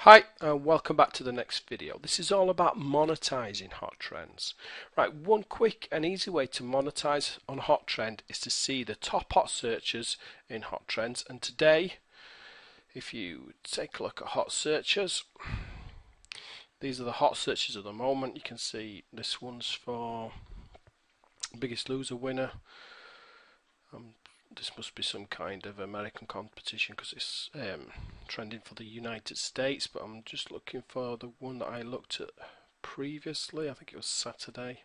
Hi and welcome back to the next video. This is all about monetizing hot trends. Right, one quick and easy way to monetize on hot trend is to see the top hot searches in hot trends. And today, if you take a look at hot searches, these are the hot searches at the moment. You can see this one's for Biggest Loser winner. This must be some kind of American competition because it's trending for the United States, but I'm just looking for the one that I looked at previously. I think it was Saturday.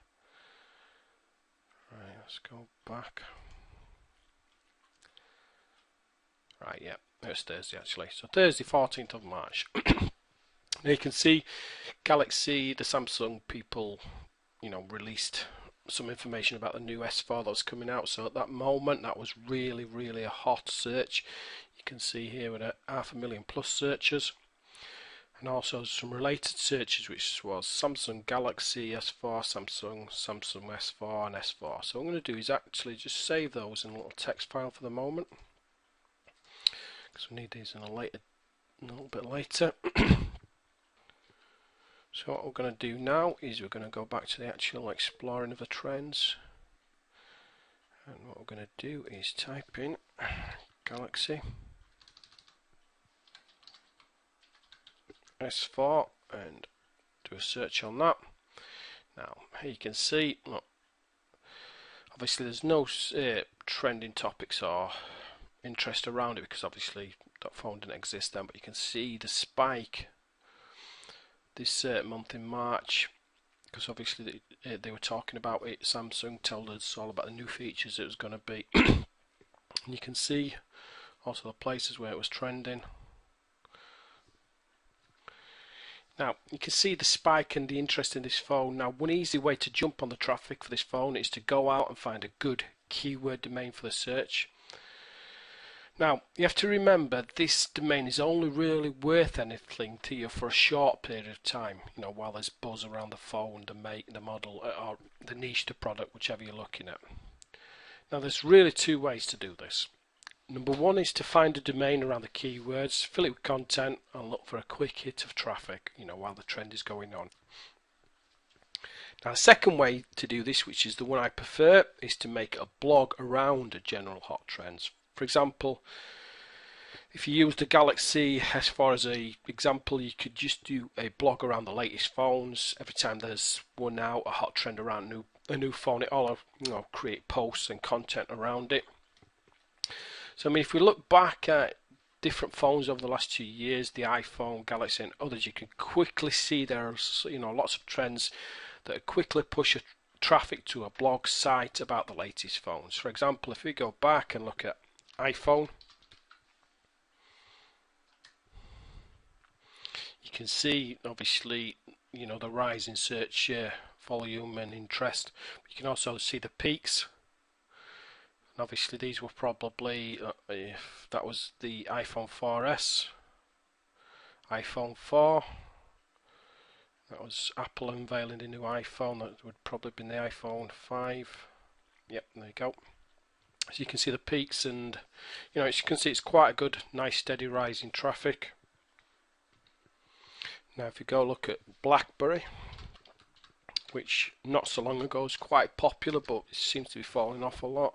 Right, let's go back. Right, yeah, it's Thursday actually. So Thursday, 14th of March. Now you can see Galaxy, the Samsung people, released some information about the new S4 that was coming out. So at that moment, that was really a hot search. You can see here with 500,000 plus searches, and also some related searches, which was Samsung Galaxy S4, Samsung S4 and S4. So what I'm going to do is actually just save those in a little text file for the moment, because we need these in a little bit later. So what we're going to do now is we're going to go back to the actual exploring of the trends, and what we're going to do is type in Galaxy S4 and do a search on that. Now here you can see, look, obviously there's no trending topics or interest around it because obviously that phone didn't exist then, but you can see the spike this month in March, because obviously they were talking about it. Samsung told us all about the new features it was going to be. And you can see also the places where it was trending. Now you can see the spike and the interest in this phone. Now one easy way to jump on the traffic for this phone is to go out and find a good keyword domain for the search. Now you have to remember this domain is only really worth anything to you for a short period of time, while there's buzz around the phone, the make, the model, or the niche, the product, whichever you're looking at. Now there's really two ways to do this. Number one is to find a domain around the keywords, fill it with content, and look for a quick hit of traffic, while the trend is going on. Now the second way to do this, which is the one I prefer, is to make a blog around a general hot trends. For example, if you use the Galaxy S4 as an example, you could just do a blog around the latest phones. Every time there's one out, a hot trend around a new phone, it all create posts and content around it. So I mean, if we look back at different phones over the last 2 years, the iPhone, Galaxy and others, you can quickly see there's lots of trends that quickly push traffic to a blog site about the latest phones. For example, if we go back and look at iPhone, you can see obviously the rise in search volume and interest. You can also see the peaks, and obviously these were probably if that was the iPhone 4S, iPhone 4, that was Apple unveiling the new iPhone. That would probably been the iPhone 5. Yep, there you go. So you can see the peaks, and as you can see, it's quite a good, nice, steady rise in traffic. Now, if you go look at BlackBerry, which not so long ago was quite popular, but it seems to be falling off a lot.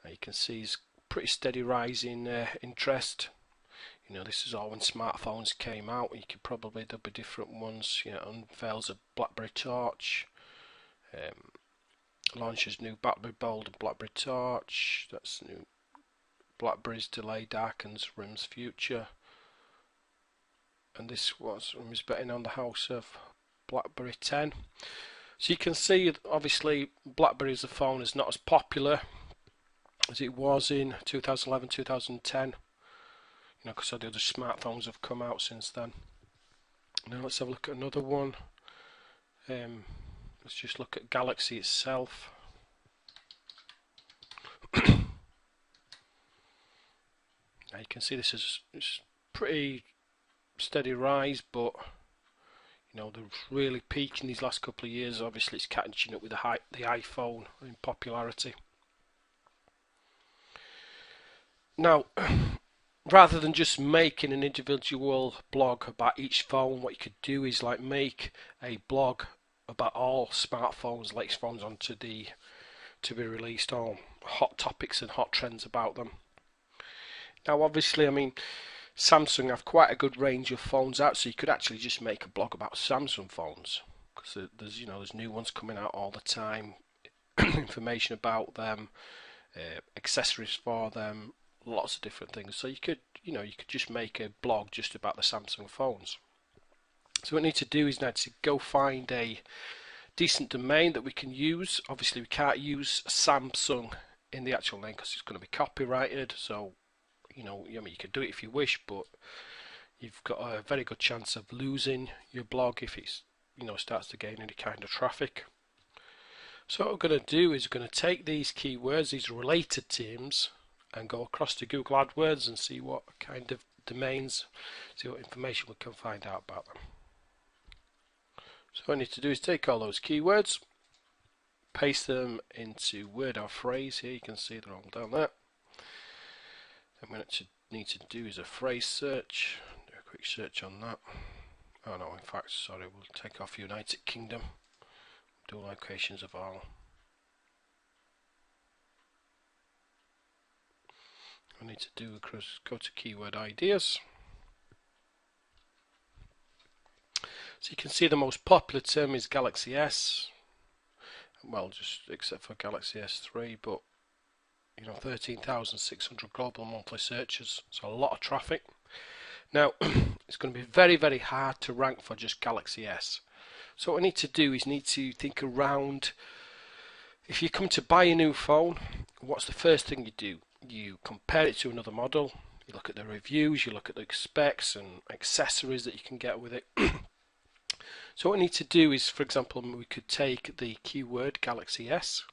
Now you can see it's pretty steady rise in interest. This is all when smartphones came out. You could probably there'll be different ones. Unveils a BlackBerry Torch. Launches new BlackBerry Bold and BlackBerry Torch. That's new. BlackBerry's delay darkens RIM's future. And this was RIM's betting on the house of BlackBerry 10. So you can see obviously BlackBerry as a phone is not as popular as it was in 2011, 2010. Because the other smartphones have come out since then. Now let's have a look at another one. Let's just look at Galaxy itself. Now you can see this is pretty steady rise, but they're really peaking these last couple of years. Obviously it's catching up with the iPhone in popularity. Now rather than just making an individual blog about each phone, what you could do is like make a blog about all smartphones, latest phones onto the to be released, all hot topics and hot trends about them. Now, obviously, I mean, Samsung have quite a good range of phones out, so you could actually just make a blog about Samsung phones because there's new ones coming out all the time, information about them, accessories for them, lots of different things. So you could just make a blog just about the Samsung phones. So what we need to do is now to go find a decent domain that we can use. Obviously, we can't use Samsung in the actual name because it's going to be copyrighted. So I mean, you can do it if you wish, but you've got a very good chance of losing your blog if it's starts to gain any kind of traffic. So what we're going to do is we're going to take these keywords, these related terms, and go across to Google AdWords and see what kind of domains, see what information we can find out about them. So what I need to do is take all those keywords, paste them into word or phrase. Here you can see they're all down there. And what I need to do is a phrase search. Do a quick search on that. Oh no, in fact, sorry, we'll take off United Kingdom. Do locations of all. I need to do go to keyword ideas. So you can see the most popular term is Galaxy S. Well, just except for Galaxy S3, but 13,600 global monthly searches, so a lot of traffic. Now, it's going to be very, very hard to rank for just Galaxy S. So what we need to do is need to think around, if you come to buy a new phone, what's the first thing you do? You compare it to another model, you look at the reviews, you look at the specs and accessories that you can get with it. So what we need to do is, for example, we could take the keyword Galaxy S.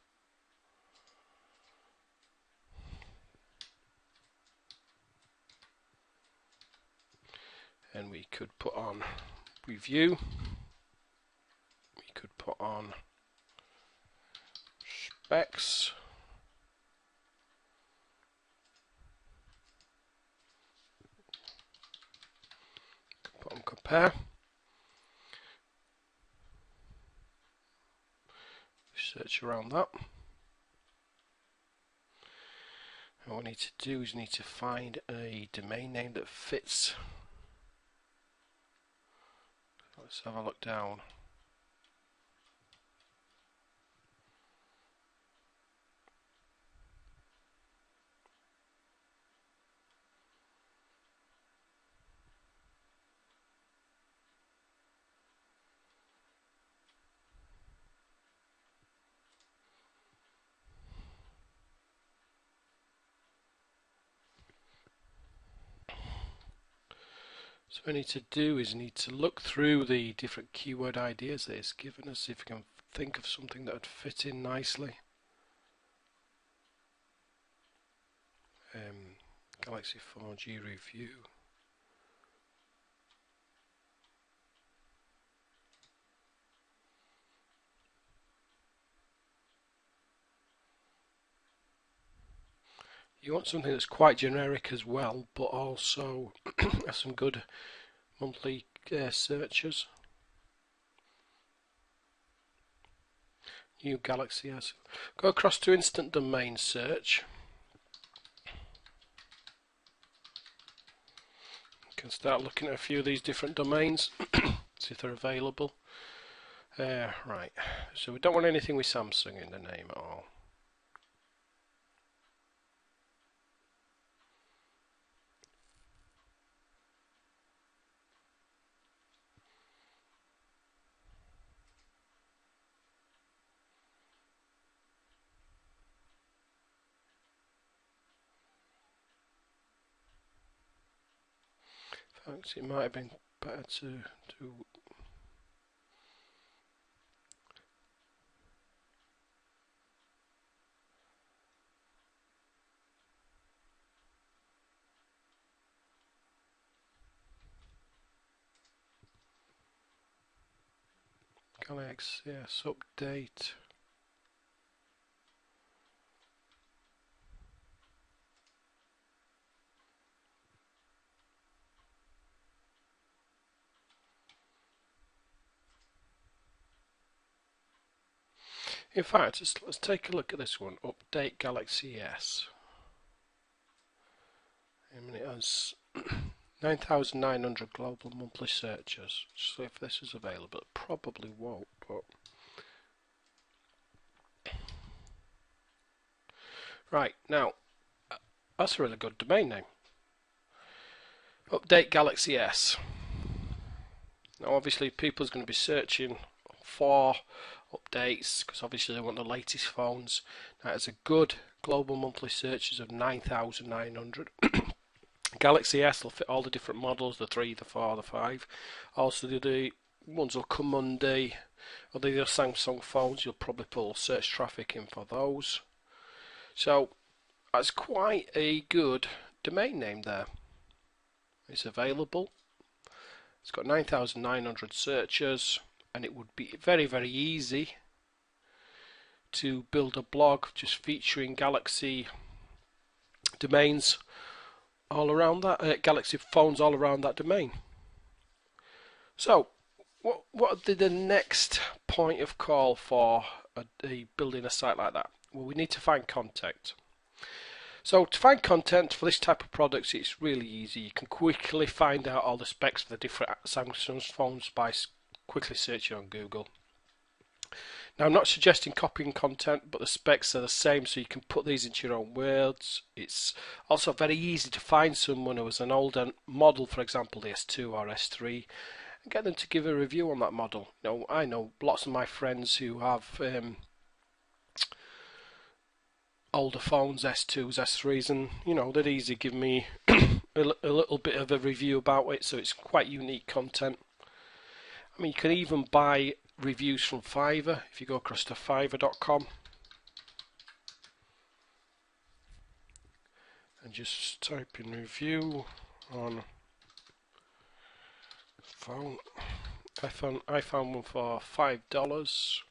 And we could put on review. We could put on specs. Put on compare. Search around that. And what we need to do is need to find a domain name that fits. Let's have a look down. So what we need to do is need to look through the different keyword ideas that it's given us, see if we can think of something that would fit in nicely. Galaxy 4G review. You want something that's quite generic as well, but also has some good monthly searches. New Galaxy S. Go across to instant domain search. You can start looking at a few of these different domains, see if they're available. Right, so we don't want anything with Samsung in the name at all. In fact, it might have been better to do Galaxy S update. In fact, let's take a look at this one. Update Galaxy S. I mean, it has 9,900 global monthly searches. So if this is available, it probably won't. But right now, that's a really good domain name. Update Galaxy S. Now, obviously, people's going to be searching for updates because obviously they want the latest phones. Now, it's a good global monthly searches of 9,900. Galaxy S will fit all the different models, the 3, the 4, the 5. Also, the ones will come Monday, or the Samsung phones, you'll probably pull search traffic in for those. So, that's quite a good domain name there. It's available. It's got 9,900 searches, and it would be very, very easy to build a blog just featuring Galaxy domains all around that, Galaxy phones all around that domain. So, what would be the next point of call for building a site like that? Well, we need to find content. So to find content for this type of products, it's really easy. You can quickly find out all the specs for the different Samsung phones by quickly searching on Google. Now, I'm not suggesting copying content, but the specs are the same, so you can put these into your own words. It's also very easy to find someone who has an older model, for example, the S2 or S3, and get them to give a review on that model. Now, I know lots of my friends who have older phones, S2s, S3s, and they'd easily give me a little bit of a review about it, so it's quite unique content. I mean, you can even buy reviews from Fiverr. If you go across to fiverr.com and just type in review on phone, I found one for $5.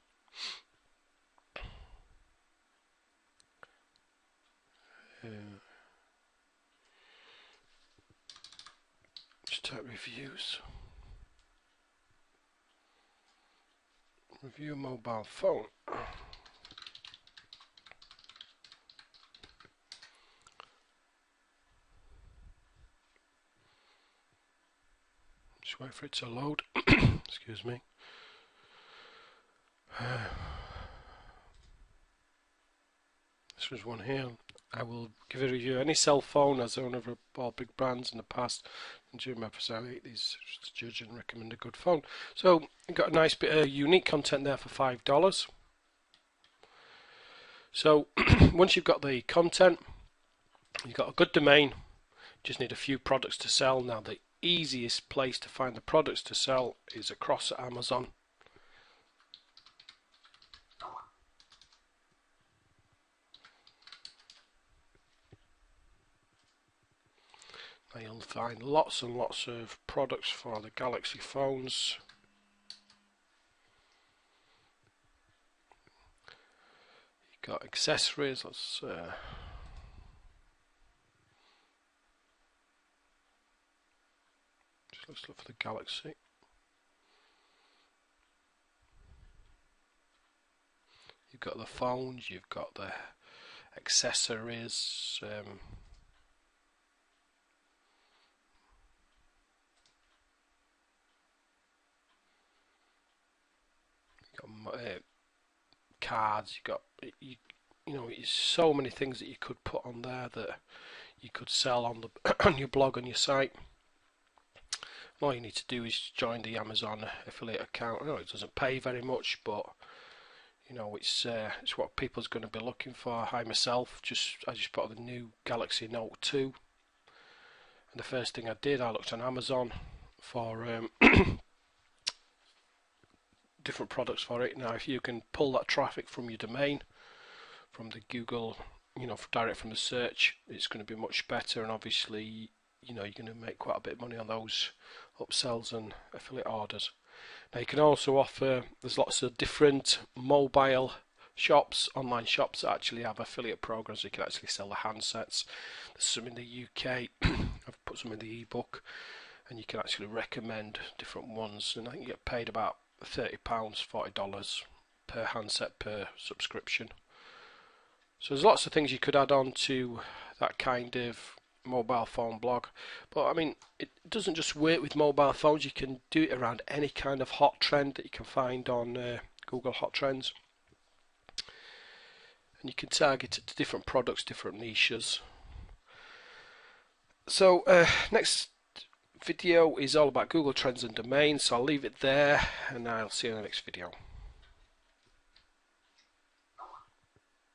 Just type reviews. Review mobile phone. Just wait for it to load. Excuse me. This was one here. I will give a review. Any cell phone as owner of all big brands in the past, and during my personality, these to judge and recommend a good phone. So you've got a nice bit of unique content there for $5. So once you've got the content, you've got a good domain, just need a few products to sell. Now the easiest place to find the products to sell is across Amazon. You'll find lots and lots of products for the Galaxy phones. You've got accessories. Let's look for the Galaxy. You've got the phones. You've got the accessories. Cards, there's so many things that you could put on there that you could sell on the on your blog, on your site. All you need to do is join the Amazon affiliate account. I know it doesn't pay very much, but it's what people's going to be looking for. I myself I just bought the new Galaxy Note 2, and the first thing I did, I looked on Amazon for different products for it. Now, if you can pull that traffic from your domain, from the Google, direct from the search, it's going to be much better, and obviously, you're going to make quite a bit of money on those upsells and affiliate orders. Now, you can also offer, there's lots of different mobile shops, online shops that actually have affiliate programs. You can actually sell the handsets. There's some in the UK. I've put some in the ebook, and you can actually recommend different ones, and I think you get paid about £30, $40 per handset per subscription. So there's lots of things you could add on to that kind of mobile phone blog, but I mean, it doesn't just work with mobile phones. You can do it around any kind of hot trend that you can find on Google Hot Trends, and you can target it to different products, different niches. So next video is all about Google Trends and domains, so I'll leave it there and I'll see you in the next video.